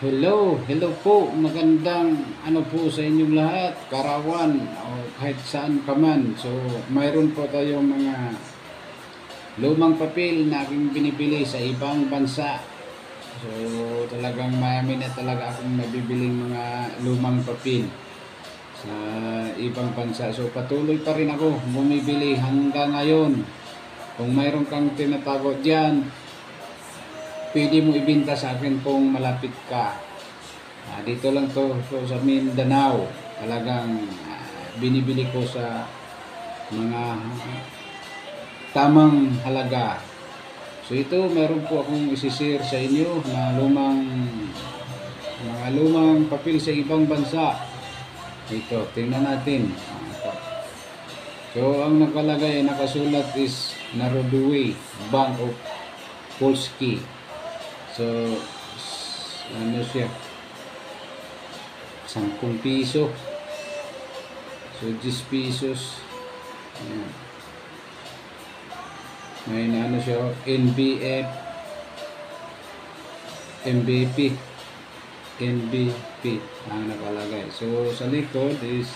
Hello po, magandang po sa inyong lahat, Karawan o kahit saan ka man. So, mayroon po tayong mga lumang papel na aking binibili sa ibang bansa. So, talagang mayami na talaga akong nabibiling mga lumang papel sa ibang bansa. So, patuloy pa rin ako bumibili hanggang ngayon. Kung mayroon kang tinatago dyan, pwede mo ibenta sa akin kung malapit ka. Dito lang to sa Mindanao. Talagang binibili ko sa mga tamang halaga. So ito, meron po akong isi-share sa inyo na mga lumang papel sa ibang bansa. Ito, tingnan natin. So ang nakalagay, nakasulat is Narodowy Bank of Polski. So ano siya, 10 piso. So 10 pesos. Ayan. May ano siya, NBF, NBP ang nakalagay. So sa likod is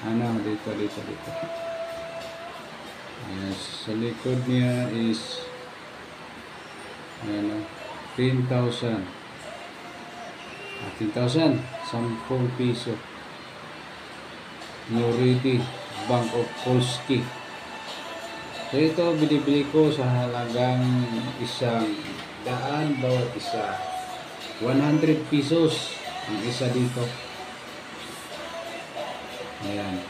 dito. Ayan, sa likod niya is 10,000. 10,000, 10 piso. Narodowy Bank of Polski. So ito, binibili ko sa halagang 100 bawat isa. 100 pesos ang isa dito. Ayan.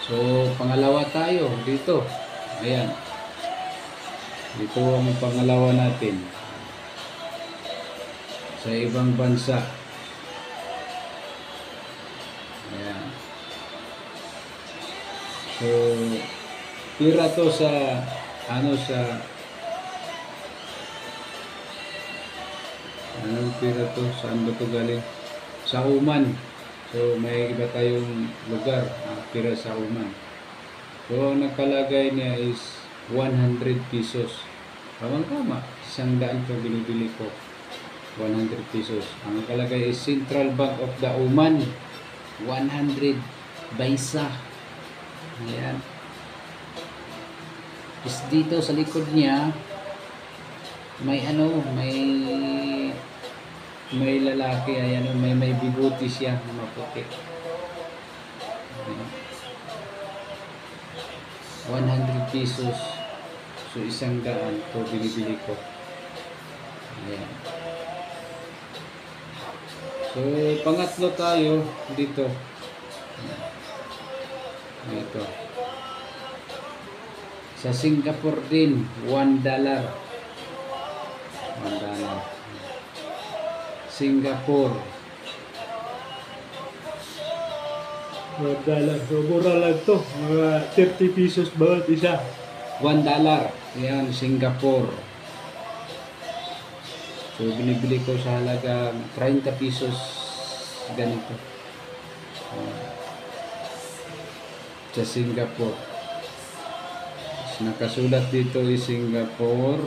So, pangalawa tayo dito. Ayan. Dito ang pangalawa natin. Sa ibang bansa. Ayan. So, pira to sa pira to? Saan ba to galing? Sa Oman. So, may iba tayong lugar. Pira sa Oman. So, ang nakalagay niya is 100 pesos. Tama. 100 to binibili ko. 100 pesos. Ang nakalagay is Central Bank of the Oman. 100 baisa. Ayan. Is dito sa likod niya may may lalaki, ayan, may bigote siya na maputi. 100 pesos. So 100 to binibili ko. Ayan. So pangatlo tayo dito. Ito. Sa Singapore din, $1. Singapore. $1. So, mura lang to. Mga 30 pesos bawat isa. $1. Yan, Singapore. So, binibili ko sa halaga 30 pesos ganito. Sa Singapore. So, nakasulat dito is Singapore.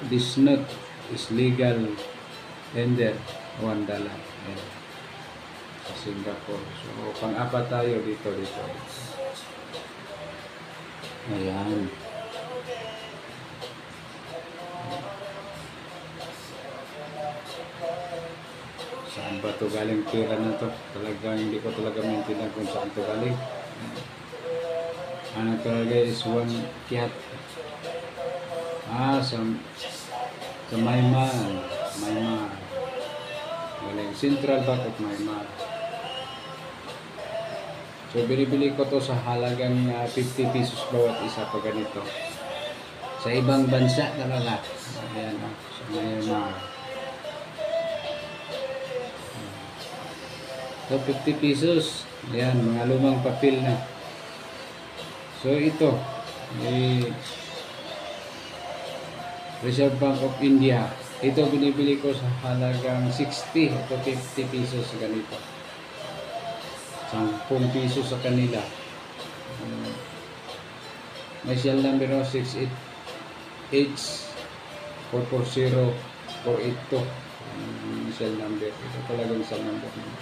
This note is legal tender. $1. Ayan. Sa Singapore. So, pang-apat tayo dito. Ayan. Saan ba ito galing pera na to? Talagang hindi ko talaga maintindihan kung saan ito galing. Ano talaga is 1 kyat. Sa Myanmar. Galing Central Bank of Myanmar. So binibili ko to sa halagang 50 pesos bawat isa pa ganito. Sa ibang bansa talaga. Ayan, sa Myanmar. So 50 pesos. Ayan, mga lumang papel na. So ito, Reserve Bank of India. Ito binibili ko sa halagang 60. Ito 50 pesos ganito. 10 pesos sa kanila. May shell number 688 440-482 ang cell number. Ito talaga yung cell number niya.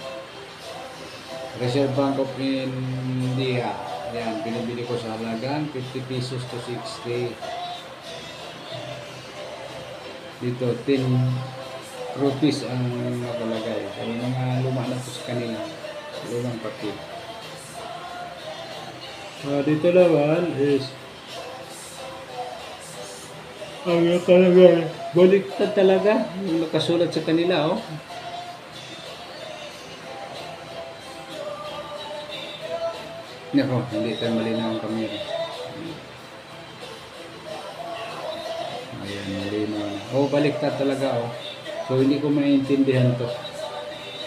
Reserve Bank of India. Ayan, binibili ko sa halagang 50 pesos to 60. Dito, 10 rupees ang nakalagay. So, mga luma na po sa kanila. Lumang papel. Dito naman is ang nakalagay. Baliktad talaga. Yung nakasulat sa kanila, oh. Nako, hindi tayo malinaw ang kamera. Ayan, malinaw na. Oh, baliktad talaga, oh. So, hindi ko maintindihan to.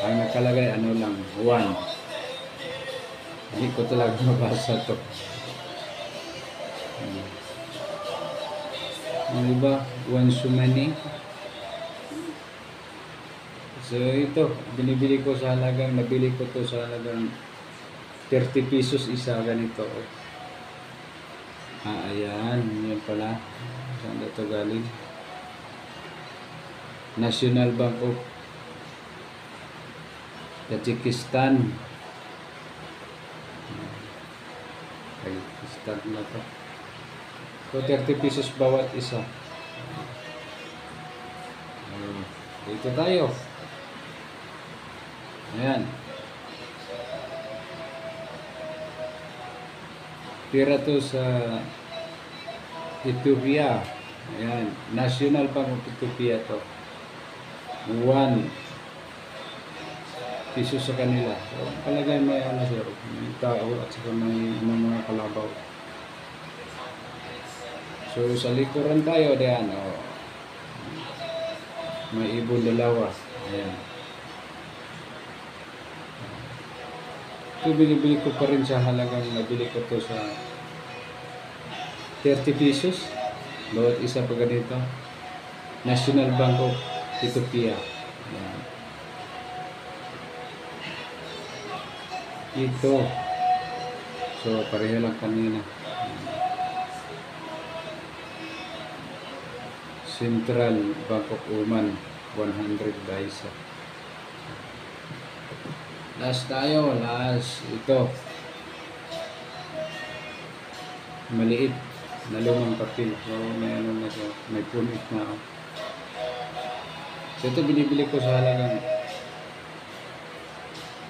Ang nakalagay, ano lang, 1. Hindi ko talaga mabasa to. Ano ba? 1 so many. So, ito, binibili ko sa halagang, nabili ko to sa halagang 30 pesos isa, ganito. Ayan, yun pala. Saan na ito galing? National Bank of Tajikistan. Tajikistan na ito. So, 30 pesos bawat isa. Dito tayo. Ayan. Tira to sa Ethiopia. Ayan. National Bank of Ethiopia to. 1 piso sa kanila. So, palagay may ano sir. May tao at saka may mga kalabaw. So, sa likuran tayo. Ayan. Oh. May ibon dalawa. Ayan. Ito binibili ko pa rin sa halagang nabili ko to sa 30 pesos bawat isa pa ganito. National Bank of Ethiopia. Ayan. Ito. So pareho lang kanina. Central Bank of Oman 100 ba isa. Last tayo, ito. Maliit na lumang papel. So, may ano na siya, may punit na ako. So, ito binibili ko sa halagang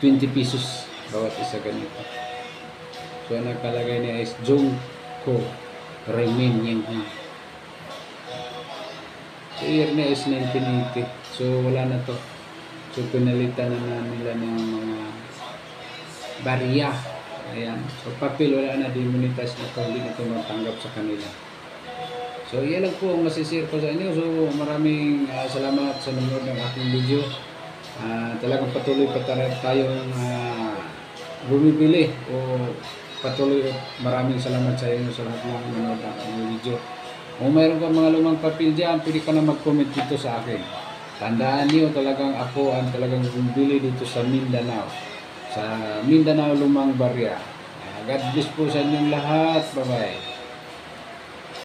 20 pesos bawat isa ganito. So, ang nakalagay niya is Jungko Remin Yang. So, year niya is 1980. So, wala na to. So, pinalitan na nila ng mga barya. Ayan. So, papel, wala na, demonetize na ito. Hindi na ito matanggap sa kanila. So, yan lang po ang masishare ko sa inyo. So, maraming salamat sa nanonood ng aking video. Talagang patuloy pa tayong bumibili o patuloy. Maraming salamat sa inyo sa lahat ng nanonood ng aking video. Kung mayroon ka mga lumang papel dyan, pwede ka na mag-comment dito sa akin. Tandaan niyo talagang ako ang talagang bumibili dito sa Mindanao. Sa Mindanao Lumang Barya. God bless po sa inyong lahat. Bye-bye.